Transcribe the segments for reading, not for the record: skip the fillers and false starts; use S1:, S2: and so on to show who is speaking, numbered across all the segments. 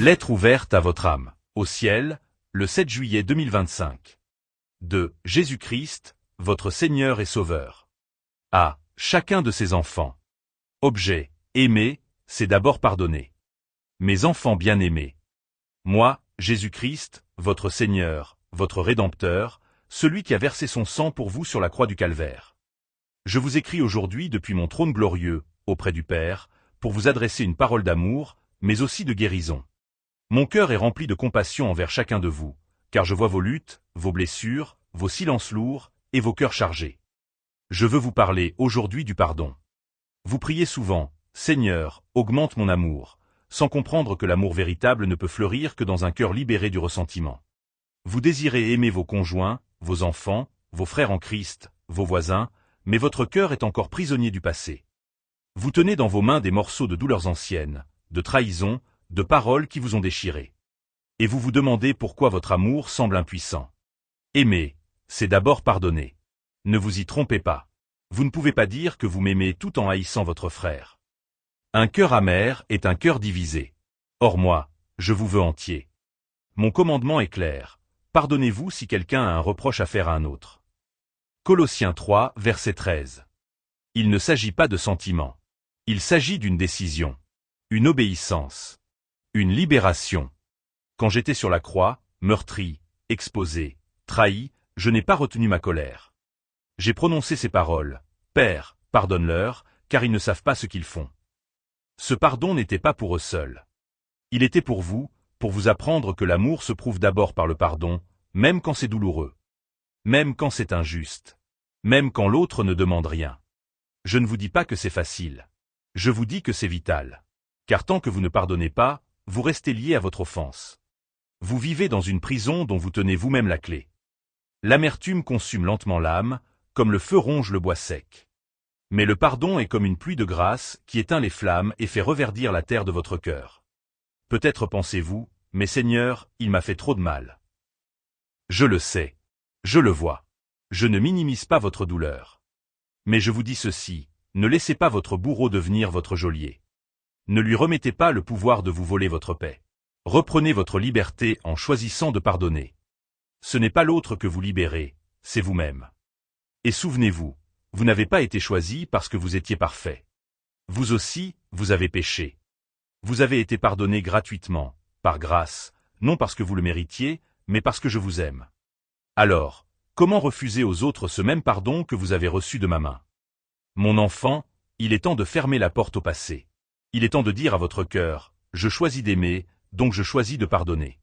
S1: Lettre ouverte à votre âme, au ciel, le 7 juillet 2025. De Jésus-Christ, votre Seigneur et Sauveur. À chacun de ses enfants. Objet, aimer, c'est d'abord pardonner. Mes enfants bien-aimés. Moi, Jésus-Christ, votre Seigneur, votre Rédempteur, celui qui a versé son sang pour vous sur la croix du Calvaire. Je vous écris aujourd'hui depuis mon trône glorieux, auprès du Père, pour vous adresser une parole d'amour, mais aussi de guérison. Mon cœur est rempli de compassion envers chacun de vous, car je vois vos luttes, vos blessures, vos silences lourds et vos cœurs chargés. Je veux vous parler aujourd'hui du pardon. Vous priez souvent, « Seigneur, augmente mon amour », sans comprendre que l'amour véritable ne peut fleurir que dans un cœur libéré du ressentiment. Vous désirez aimer vos conjoints, vos enfants, vos frères en Christ, vos voisins, mais votre cœur est encore prisonnier du passé. Vous tenez dans vos mains des morceaux de douleurs anciennes, de trahisons, de paroles qui vous ont déchiré. Et vous vous demandez pourquoi votre amour semble impuissant. Aimer, c'est d'abord pardonner. Ne vous y trompez pas. Vous ne pouvez pas dire que vous m'aimez tout en haïssant votre frère. Un cœur amer est un cœur divisé. Or moi, je vous veux entier. Mon commandement est clair. Pardonnez-vous si quelqu'un a un reproche à faire à un autre. Colossiens 3, verset 13. Il ne s'agit pas de sentiments. Il s'agit d'une décision. Une obéissance. Une libération. Quand j'étais sur la croix, meurtri, exposé, trahi, je n'ai pas retenu ma colère. J'ai prononcé ces paroles. Père, pardonne-leur, car ils ne savent pas ce qu'ils font. Ce pardon n'était pas pour eux seuls. Il était pour vous apprendre que l'amour se prouve d'abord par le pardon, même quand c'est douloureux. Même quand c'est injuste. Même quand l'autre ne demande rien. Je ne vous dis pas que c'est facile. Je vous dis que c'est vital. Car tant que vous ne pardonnez pas, vous restez lié à votre offense. Vous vivez dans une prison dont vous tenez vous-même la clé. L'amertume consume lentement l'âme, comme le feu ronge le bois sec. Mais le pardon est comme une pluie de grâce qui éteint les flammes et fait reverdir la terre de votre cœur. Peut-être pensez-vous, mais Seigneur, il m'a fait trop de mal. Je le sais. Je le vois. Je ne minimise pas votre douleur. Mais je vous dis ceci, ne laissez pas votre bourreau devenir votre geôlier. Ne lui remettez pas le pouvoir de vous voler votre paix. Reprenez votre liberté en choisissant de pardonner. Ce n'est pas l'autre que vous libérez, c'est vous-même. Et souvenez-vous, vous n'avez pas été choisi parce que vous étiez parfait. Vous aussi, vous avez péché. Vous avez été pardonné gratuitement, par grâce, non parce que vous le méritiez, mais parce que je vous aime. Alors, comment refuser aux autres ce même pardon que vous avez reçu de ma main? Mon enfant, il est temps de fermer la porte au passé. Il est temps de dire à votre cœur, je choisis d'aimer, donc je choisis de pardonner.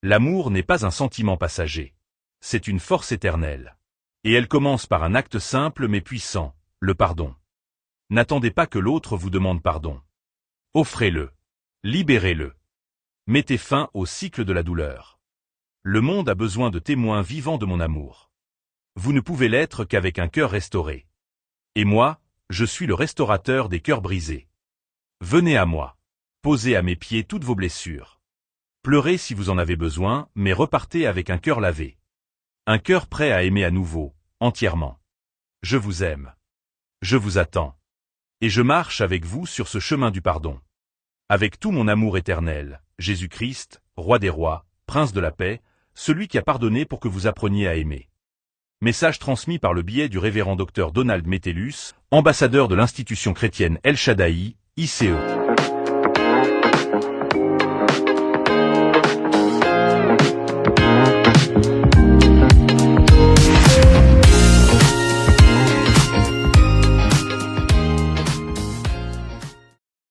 S1: L'amour n'est pas un sentiment passager. C'est une force éternelle. Et elle commence par un acte simple mais puissant, le pardon. N'attendez pas que l'autre vous demande pardon. Offrez-le. Libérez-le. Mettez fin au cycle de la douleur. Le monde a besoin de témoins vivants de mon amour. Vous ne pouvez l'être qu'avec un cœur restauré. Et moi, je suis le restaurateur des cœurs brisés. Venez à moi. Posez à mes pieds toutes vos blessures. Pleurez si vous en avez besoin, mais repartez avec un cœur lavé. Un cœur prêt à aimer à nouveau, entièrement. Je vous aime. Je vous attends. Et je marche avec vous sur ce chemin du pardon. Avec tout mon amour éternel, Jésus-Christ, Roi des rois, Prince de la paix, celui qui a pardonné pour que vous appreniez à aimer. Message transmis par le biais du révérend Dr Donald Metellus, ambassadeur de l'institution chrétienne El Shaddai, ICE.